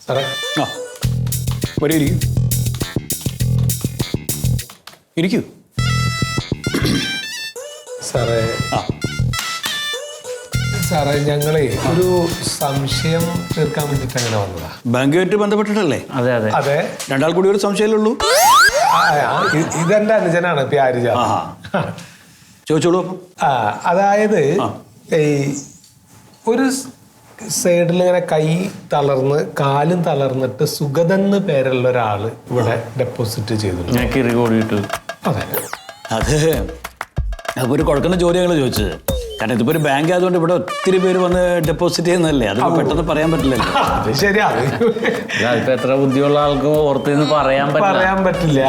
സാറേ ആ വരൂ, ഇരിക്കൂ. സാറേ സാറേ ഞങ്ങളെ ഒരു സംശയം തീർക്കാൻ വേണ്ടിട്ട് അങ്ങനെ വന്നതാ. ബാങ്കുമായിട്ട് ബന്ധപ്പെട്ടിട്ടല്ലേ? അതെ അതെ അതെ. രണ്ടാൾ കൂടി ഒരു സംശയമല്ലേ ഉള്ളൂ? ഇതെന്റെ അനുജനാണ് പ്യാരിജ. ചോദിച്ചോളൂ. അപ്പം അതായത് ഈ ഒരു സൈഡിൽ ഇങ്ങനെ കൈ തളർന്ന് കാലും തളർന്നിട്ട് സുഗതന്ന് പേരുള്ള ഒരാള് ഇവിടെ ഡെപ്പോസിറ്റ് ചെയ്തിട്ടുണ്ട്. ഞാൻ കിറി കൂടിയിട്ട്. അതെ. അത് അപ്പോൾ ഒരു കുഴക്കുന്ന ജോലികൾ ചോദിച്ചത്. കാരണം ഇതിപ്പോ ഒരു ബാങ്ക് ആയതുകൊണ്ട് ഇവിടെ ഒത്തിരി പേര് വന്ന് ഡെപ്പോസിറ്റ് ചെയ്യുന്നതല്ലേ, അത് പെട്ടെന്ന് പറയാൻ പറ്റില്ലല്ലോ. അത് ശരിയാണ്. അതിപ്പോ എത്ര ബുദ്ധിയുള്ള ആൾക്ക് ഓർത്തിന്ന് പറയാൻ പറ്റില്ല.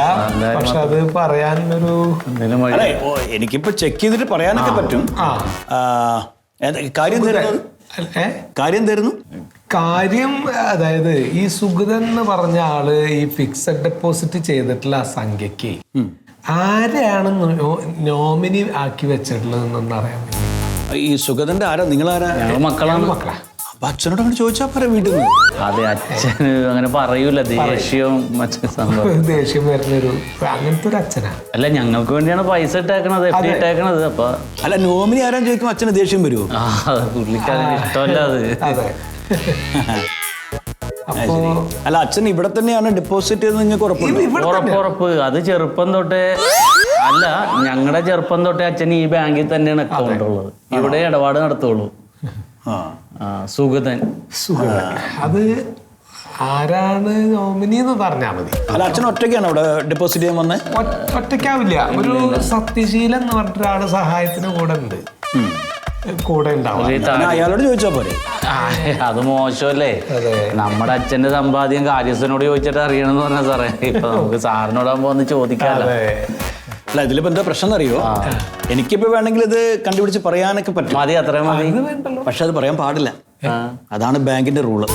പക്ഷെ അത് പറയാനൊരു എനിക്കിപ്പോ ചെക്ക് ചെയ്തിട്ട് പറയാനൊക്കെ പറ്റും. കാര്യം തരുന്നു. കാര്യം അതായത് ഈ സുഗതൻ എന്ന് പറഞ്ഞ ആള് ഈ ഫിക്സഡ് ഡെപ്പോസിറ്റ് ചെയ്തിട്ടുള്ള ആ സംഖ്യക്ക് ആരെയാണ് നോമിനി ആക്കി വെച്ചിട്ടുള്ളതെന്നൊന്നും അറിയാൻ പറ്റും. ഈ സുഗതന്റെ ആരാ? നിങ്ങളാരാ? മക്കളാണ്. മക്കളാ. അപ്പൊ അച്ഛനോട് അങ്ങനെ ചോദിച്ചാൽ പറയാം വീട്ടിൽ നിന്ന്. അതെ, അച്ഛന് അങ്ങനെ പറയൂല. ദേഷ്യവും ദേഷ്യം വരുന്നൊരു അങ്ങനത്തെ ഒരു അച്ഛനാ. അല്ല, ഞങ്ങൾക്ക് വേണ്ടിയാണ് പൈസ ഇട്ടേക്കണത്, ഇട്ടേക്കണത്. അപ്പൊ അല്ല, നോമിനി ആരാൻ ചോദിക്കുമ്പോ അച്ഛന് ദേഷ്യം വരുമോ? പുള്ളിക്കാരന് ഇഷ്ടമല്ല അത്. അല്ല, അച്ഛൻ ഇവിടെ തന്നെയാണ് ഡെപ്പോസിറ്റ് ചെയ്ത് നിങ്ങൾക്ക് ഉറപ്പ്. അത് ചെറുപ്പം തൊട്ടേ അല്ല, ഞങ്ങളുടെ ചെറുപ്പം തൊട്ടേ അച്ഛൻ ഈ ബാങ്കിൽ തന്നെയാണ് അക്കൗണ്ട് ഉള്ളത്. ഇവിടെ ഇടപാട് നടത്തുള്ളൂ. സുഗതൻ. അത് ആരാണ് നോമിനി എന്ന് പറഞ്ഞാ മതി. അല്ല, അച്ഛൻ ഒറ്റയ്ക്കാണ് അവിടെ ഡെപ്പോസിറ്റ് ചെയ്യാൻ വന്നത്? ഒറ്റയ്ക്കാവില്ല. ഒരു സത്യശീലൻ എന്ന് പറഞ്ഞിട്ടൊരാള് സഹായത്തിന് കൂടെ ഉണ്ട്, കൂടെ ഉണ്ടാവും. അയാളോട് ചോദിച്ചാ പോലെ. അത് മോശമല്ലേ? നമ്മുടെ അച്ഛന്റെ സമ്പാദ്യം കാര്യസ്ഥനോട് ചോദിച്ചിട്ട് അറിയണമെന്ന് പറഞ്ഞാ സാറേ. ഇപ്പൊ നമുക്ക് സാറിനോടാകുമ്പോ ഒന്ന് ചോദിക്കാമല്ലോ. അല്ല, ഇതിലിപ്പോ എന്താ പ്രശ്നം എന്നറിയോ? എനിക്കിപ്പോ വേണമെങ്കിൽ ഇത് കണ്ടുപിടിച്ച് പറയാനൊക്കെ പറ്റും. മതി, അത്രയും മതി. പക്ഷെ അത് പറയാൻ പാടില്ല. അതാണ് ബാങ്കിന്റെ റൂള്.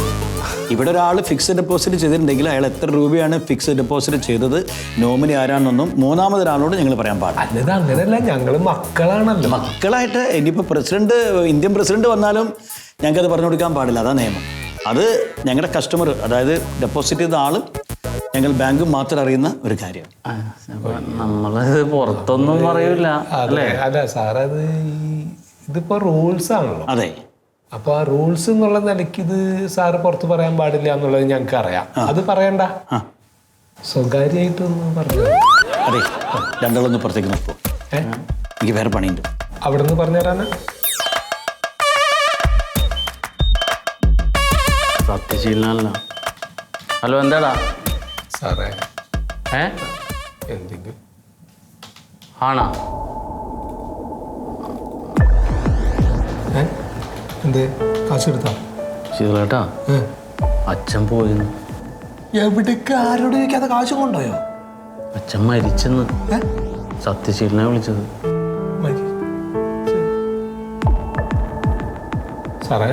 ഇവിടെ ഒരാൾ ഫിക്സഡ് ഡെപ്പോസിറ്റ് ചെയ്തിട്ടുണ്ടെങ്കിൽ അയാൾ എത്ര രൂപയാണ് ഫിക്സഡ് ഡെപ്പോസിറ്റ് ചെയ്തത്, നോമിനി ആരാണെന്നൊന്നും മൂന്നാമതൊരാളോട് ഞങ്ങൾ പറയാൻ പാടില്ല. അത് അങ്ങനെയല്ല, ഞങ്ങള് മക്കളാണല്ലോ. മക്കളായിട്ട് ഇനിയിപ്പോൾ ഇന്ത്യൻ പ്രസിഡന്റ് വന്നാലും ഞങ്ങൾക്കത് പറഞ്ഞു കൊടുക്കാൻ പാടില്ല. അതാ നിയമം. അത് ഞങ്ങളുടെ കസ്റ്റമർ, അതായത് ഡെപ്പോസിറ്റ് ചെയ്ത ആളും ഞങ്ങൾ ബാങ്കും മാത്രം അറിയുന്ന ഒരു കാര്യം. നമ്മളത് പുറത്തൊന്നും പറയൂല. അല്ല സാറേ, അത് ഇതിപ്പോ റൂൾസ് ആണല്ലോ. അതെ. അപ്പൊ ആ റൂൾസ് എന്നുള്ള നിലയ്ക്ക് ഇത് സാറ് പുറത്ത് പറയാൻ പാടില്ല എന്നുള്ളത് ഞങ്ങൾക്ക് അറിയാം. അത് പറയണ്ട, സ്വകാര്യമായിട്ടൊന്നും പറഞ്ഞു. അതെ, രണ്ടാളൊന്ന് പുറത്തേക്ക് നോക്കൂ. എനിക്ക് വേറെ പണിയുണ്ട്. അവിടെ നിന്ന് പറഞ്ഞു തരാനാ. സത്യശീലനല്ല. ഹലോ, എന്താടാ സാറേ? എന്തെങ്കിലും ആണോ? എന്ത് കാശെടുത്താ? ശീലേട്ടാ, അച്ഛൻ പോയിന്ന്. എവിടേക്ക്? ആരോട് ചോദിക്കാതെ കാശും കൊണ്ടുപോയോ? അച്ഛൻ മരിച്ചെന്ന്. സത്യശീലനെ വിളിച്ചത്. സാറേ,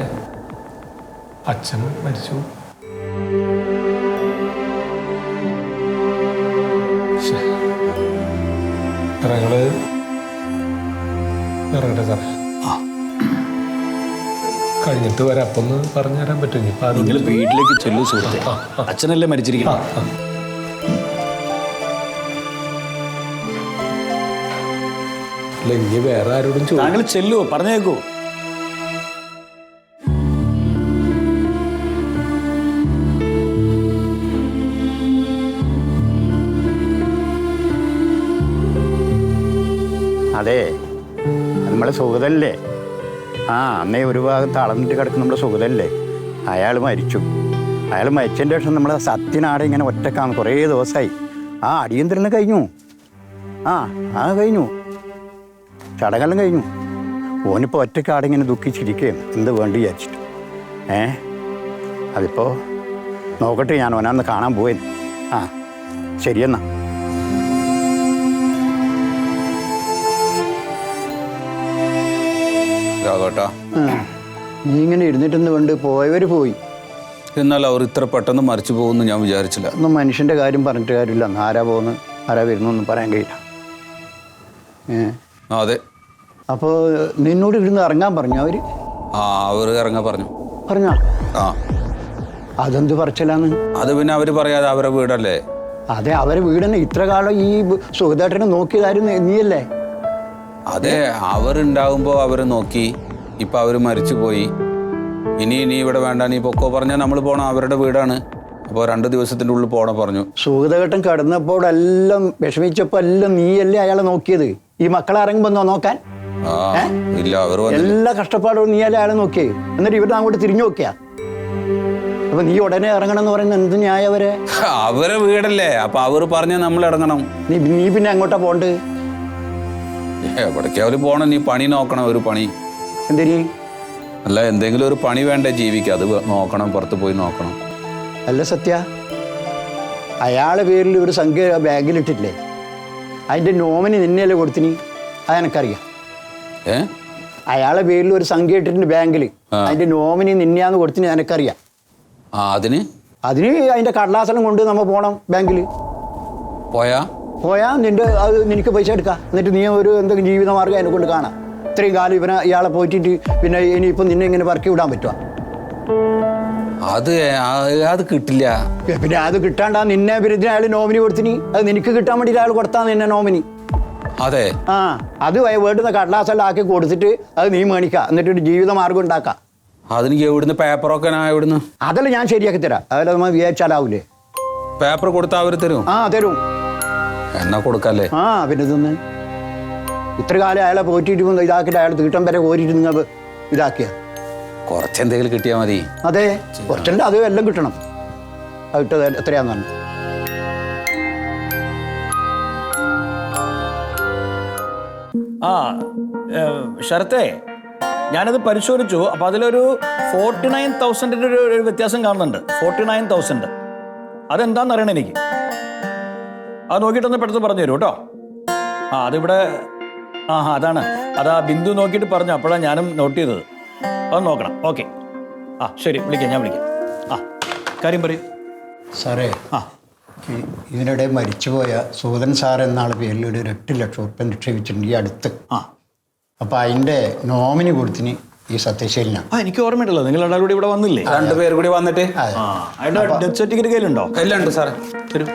അച്ഛൻ മരിച്ചു. ഞങ്ങള് ഇറങ്ങട്ടെ സാറേ? കഴിഞ്ഞിട്ട് വരാം. അപ്പൊ ഒന്ന് പറഞ്ഞു തരാൻ പറ്റും? നിങ്ങൾ വീട്ടിലേക്ക് ചെല്ലു സുഹൃത്തെ. അച്ഛനല്ലേ മരിച്ചിരിക്കണം. അല്ല, ഇനി വേറെ ആരോടും താങ്കൾ ചെല്ലു, പറഞ്ഞേക്കൂ. അതെ, നമ്മളെ സുഗതല്ലേ? അന്നേ ഒരു ഭാഗത്ത് അളന്നിട്ട് കിടക്കുന്ന നമ്മുടെ സുഗതല്ലേ? അയാൾ മരിച്ചു. അയാൾ മരിച്ചതിൻ്റെ ശേഷം നമ്മളെ സത്യനാടെ ഇങ്ങനെ ഒറ്റക്കാണ് കുറേ ദിവസമായി. അടിയന്തരം കഴിഞ്ഞു. കഴിഞ്ഞു, ചടങ്ങെല്ലാം കഴിഞ്ഞു. ഓനിപ്പോൾ ഒറ്റക്കാടെ ഇങ്ങനെ ദുഃഖിച്ചിരിക്കുകയും എന്ത് വേണ്ടി വിചാരിച്ചിട്ട്. അതിപ്പോൾ നോക്കട്ടെ, ഞാൻ ഓനാന്ന് കാണാൻ പോയി. ശരിയെന്നാ. നീ ഇങ്ങനെ ഇരുന്നിട്ടെന്ന് കണ്ട് പോയവർ പോയി. എന്നാൽ അവർ ഇത്ര പെട്ടെന്ന് മരിച്ചു പോകുമെന്ന് ഞാൻ വിചാരിച്ചില്ല. ഒന്നും മനുഷ്യൻ്റെ കാര്യം പറഞ്ഞിട്ട് കാര്യമില്ല. ആരാ പോകുന്നു ആരാ വരുന്നൊന്നും പറയാൻ കഴിയില്ല. അതെ. അപ്പോൾ നിന്നോട് ഇരുന്ന് ഇറങ്ങാൻ പറഞ്ഞു അവർ? അവർ ഇറങ്ങാൻ പറഞ്ഞു. പറഞ്ഞോ? ആ അതെന്ത് പറച്ചിലാന്ന്? അത് പിന്നെ അവര് പറയാതെ അവരെ വീടല്ലേ. അതെ, അവരെ വീടിനെ ഇത്ര കാലം ഈ സുഗതേട്ടനെ നോക്കിയതായിരുന്നു നീയല്ലേ? അതെ, അവരുണ്ടാവുമ്പോ അവര് നോക്കി. ഇപ്പൊ അവര് മരിച്ചു പോയി. ഇനി ഇവിടെ വേണ്ട, നീ പൊക്കോ പറഞ്ഞാൽ നമ്മൾ പോണം. അവരുടെ വീടാണ്. അപ്പോൾ 2 ദിവസത്തിന്റെ ഉള്ളിൽ പോണം പറഞ്ഞു. സുഗതേട്ടൻ കിടന്നപ്പോഴെല്ലാം വിഷമിച്ചപ്പോ എല്ലാം നീയല്ലേ അയാളെ നോക്കിയത്? ഈ മക്കളെ ഇറങ്ങുമ്പോ നോക്കാൻ? ആ ഇല്ല, അവർ എല്ലാ കഷ്ടപ്പാടും നീയല്ലേ അയാളെ നോക്കിയേ. എന്നിട്ട് ഇവിടെ അങ്ങോട്ട് തിരിഞ്ഞു നോക്കിയാ? അപ്പൊ നീ ഉടനെ ഇറങ്ങണം എന്ന് പറയുന്നത് എന്ത് ന്യായം? അവരെ വീടല്ലേ, അപ്പൊ അവർ പറഞ്ഞാൽ നമ്മൾ ഇറങ്ങണം. നീ പിന്നെ അങ്ങോട്ടാ പോണ്ട്? എവിടേക്ക് അവര് പോണം? നീ പണി നോക്കണം, ഒരു പണി. എന്തിനീ? അല്ല, എന്തെങ്കിലും ഒരു പണി വേണ്ടേ ജീവിക്കുക? അത് നോക്കണം, പുറത്ത് പോയി നോക്കണം. അല്ല സത്യ, അയാളെ പേരിൽ ഒരു സംഖ്യ ബാഗിലിട്ടില്ലേ? അതിന്റെ നോമിനി നിന്നെയല്ലേ കൊടുത്തിനി? അതെനക്കറിയാം. അയാളെ പേരിൽ ഒരു സംഖ്യ ഇട്ടിട്ടുണ്ട് ബാങ്കിൽ. അതിന്റെ നോമിനി നിന്നെയാന്ന് കൊടുത്തിന് എനക്കറിയാം. അതിന് അതിന്റെ കടലാസനം കൊണ്ട് നമ്മൾ പോണം ബാങ്കിൽ. പോയാ നിനക്ക് പൈസ എടുക്കാം. എന്നിട്ട് നീ ഒരു എന്തെങ്കിലും ജീവിതമാർഗം അതിനെ കൊണ്ട് കാണാം. ഇത്രയും കാലം ഇയാളെ പോയിട്ട് പിന്നെ ഇനിയിപ്പം നിന്നെ ഇങ്ങനെ പറക്കി വിടാൻ പറ്റുമോ? അത് കിട്ടില്ല. പിന്നെ അത് കിട്ടാണ്ടാ നിന്നെ പിന്നെ അയാൾ നോമിനി കൊടുത്തിനി. അത് നിനക്ക് കിട്ടാൻ വേണ്ടിയിട്ട് അയാൾ കൊടുത്താ നിന്നെ നോമിനി. അതെ, അത് വേണ്ടുന്ന കടലാസെല്ലാം ആക്കി കൊടുത്തിട്ട് അത് നീ മേണിക്കാം. എന്നിട്ട് ജീവിതമാർഗം ഉണ്ടാക്കാം. അതെനിക്ക് എവിടുന്ന് പേപ്പറൊക്കെ എവിടുന്ന്? അതല്ല ഞാൻ ശരിയാക്കി തരാം. അതല്ല നമ്മൾ വിചാരിച്ചാലാവൂലേ? പേപ്പർ കൊടുത്താൽ അവർ തരും? തരും. എന്നാ കൊടുക്കല്ലേ? പിന്നെ ഇതൊന്ന് ഇത്ര കാലം അയാളെ പോറ്റിട്ട് ഇതാക്കിയിട്ട് അയാൾ തീട്ടം വരെ കോരിയിട്ട് നിങ്ങൾ ഇതാക്കിയ കുറച്ചെന്തെങ്കിലും കിട്ടിയാൽ മതി. അതെ, കുറച്ചുണ്ട്. അത് എല്ലാം കിട്ടണം. അത് ഇട്ടത് എത്രയാന്ന് പറഞ്ഞു? ശരത്തേ, ഞാനത് പരിശോധിച്ചു. അപ്പോൾ അതിലൊരു 49,000 ഒരു വ്യത്യാസം കാണുന്നുണ്ട്. 49,000. അതെന്താണെന്ന് അറിയണം എനിക്ക്. അത് നോക്കിയിട്ടൊന്ന് പെട്ടെന്ന് പറഞ്ഞു തരൂ കേട്ടോ. അതിവിടെ അതാണ്. അതാ ബിന്ദു നോക്കിയിട്ട് പറഞ്ഞു. അപ്പോഴാണ് ഞാനും നോട്ട് ചെയ്തത്. അത് നോക്കണം. ഓക്കെ, ശരി, വിളിക്കാം. ഞാൻ വിളിക്കാം. കാര്യം പറയൂ സാറേ. ഇതിനിടെ മരിച്ചുപോയ സൂതൻ സാർ എന്നാൾ പേരിൽ ഒരു 8 ലക്ഷം ഉറുപ്പ്യ നിക്ഷേപിച്ചിട്ടുണ്ട് ഈ അടുത്ത്. അപ്പം അതിൻ്റെ നോമിനി കൊടുത്തിന് ഈ സത്യശീലനാണ്. എനിക്ക് ഓർമ്മയുണ്ടല്ലോ, നിങ്ങൾ എല്ലാവരും കൂടി ഇവിടെ വന്നില്ലേ? 2 പേര് കൂടി വന്നിട്ട്. അതിൻ്റെ ഡെത്ത് സർട്ടിഫിക്കറ്റ് കയ്യിലുണ്ടോ? എല്ലാം ഉണ്ട് സാറേ. തരൂ.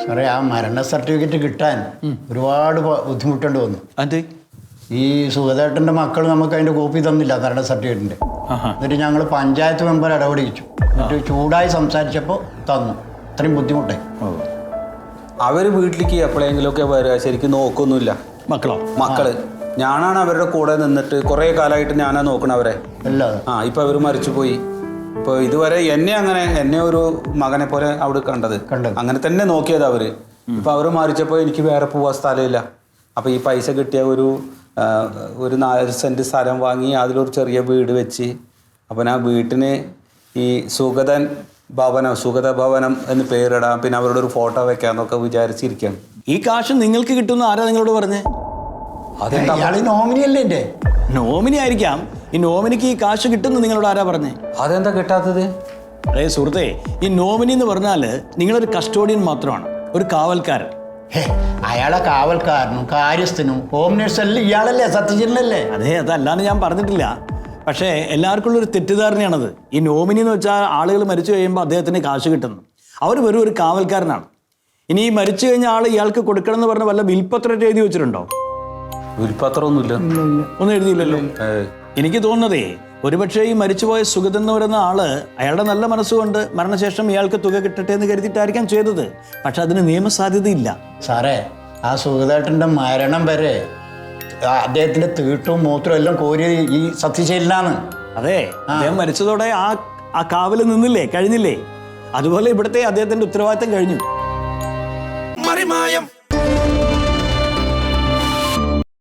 സാറേ, ആ മരണ സർട്ടിഫിക്കറ്റ് കിട്ടാൻ ഒരുപാട് ബുദ്ധിമുട്ടുണ്ട് വന്നു. അത് ഈ സുഗതേട്ടൻ്റെ മക്കൾ നമുക്ക് അതിൻ്റെ കോപ്പി തന്നില്ല മരണ സർട്ടിഫിക്കറ്റിൻ്റെ. എന്നിട്ട് ഞങ്ങൾ പഞ്ചായത്ത് മെമ്പർ ഇടപെടിച്ചു. എന്നിട്ട് ചൂടായി സംസാരിച്ചപ്പോൾ തന്നു. അത്രയും ബുദ്ധിമുട്ടായി. അവര് വീട്ടിലേക്ക് എപ്പോഴെങ്കിലും ഒക്കെ വരിക, ശരിക്കും നോക്കൊന്നുമില്ല. മക്കള് ഞാനാണ് അവരുടെ കൂടെ നിന്നിട്ട് കുറേ കാലമായിട്ട് ഞാനാ നോക്കണവരെ. അല്ലാതെ ഇപ്പൊ അവര് മരിച്ചു പോയി. ഇപ്പൊ ഇതുവരെ എന്നെ ഒരു മകനെ പോലെ അവിടെ കണ്ടത്. അങ്ങനെ തന്നെ നോക്കിയത് അവര്. ഇപ്പൊ അവര് മരിച്ചപ്പോ എനിക്ക് വേറെ പോവാൻ സ്ഥലമില്ല. അപ്പൊ ഈ പൈസ കിട്ടിയ ഒരു 4 സെന്റ് സ്ഥലം വാങ്ങി അതിലൊരു ചെറിയ വീട് വെച്ച്, അപ്പം ആ വീട്ടിന് ഈ സുഗത ഭവനം എന്ന് പേരിടാം, പിന്നെ അവരുടെ ഒരു ഫോട്ടോ വെക്കാന്നൊക്കെ വിചാരിച്ചിരിക്കുകയാണ്. ഈ കാശ് നിങ്ങൾക്ക് കിട്ടുന്ന ആരാ നിങ്ങളോട് പറഞ്ഞേ? നോമിനി അല്ലേ? എൻ്റെ നോമിനി ആയിരിക്കാം. ഈ നോമിനിക്ക് ഈ കാശ് കിട്ടുന്നു നിങ്ങളോട് ആരാ പറഞ്ഞേ? അതെന്താ കിട്ടാത്തത്? സുഹൃത്തേ, ഈ നോമിനി എന്ന് പറഞ്ഞാൽ നിങ്ങളൊരു കസ്റ്റോഡിയൻ മാത്രമാണ്, ഒരു കാവൽക്കാരൻ. അയാളെ കാവൽക്കാരനും കാര്യസ്ഥനും ഹോം നേഴ്സല്ലേ ഇയാളല്ലേ? സത്യജീലനല്ലേ? അതെ, അതല്ലാന്ന് ഞാൻ പറഞ്ഞിട്ടില്ല. പക്ഷേ എല്ലാവർക്കും ഉള്ളൊരു തെറ്റിദ്ധാരണയാണത്. ഈ നോമിനി എന്ന് വെച്ചാൽ ആളുകൾ മരിച്ചു കഴിയുമ്പോൾ അദ്ദേഹത്തിന് കാശ് കിട്ടുന്നു. അവർ വെറും ഒരു കാവൽക്കാരനാണ്. ഇനി ഈ മരിച്ചു കഴിഞ്ഞ ആൾ ഇയാൾക്ക് കൊടുക്കണം എന്ന് പറഞ്ഞ വല്ല വിൽപ്പത്രം എഴുതി വെച്ചിട്ടുണ്ടോ? വിൽപ്പത്രമൊന്നുമില്ല. ഒന്നും എഴുതിയില്ലല്ലോ. എനിക്ക് തോന്നുന്നതേ ഒരുപക്ഷെ ഈ മരിച്ചുപോയ സുഗതൻ എന്ന് പറയുന്ന ആള് അയാളുടെ നല്ല മനസ്സുകൊണ്ട് മരണശേഷം ഇയാൾക്ക് തുക കിട്ടട്ടെ എന്ന് കരുതിയിട്ടായിരിക്കാം ചെയ്തത്. പക്ഷെ അതിന് നിയമസാധ്യതയില്ല. സാറേ, ആ സുഗതേട്ടൻ്റെ മരണം വരെ അദ്ദേഹത്തിന്റെ തീട്ടും മൂത്രവും എല്ലാം കോരിയത് ഈ സത്യശീലനാണ്. അതെ, അദ്ദേഹം മരിച്ചതോടെ ആ കാവല് നിന്നില്ലേ, കഴിഞ്ഞില്ലേ? അതുപോലെ ഇവിടുത്തെ അദ്ദേഹത്തിന്റെ ഉത്തരവാദിത്തം കഴിഞ്ഞു.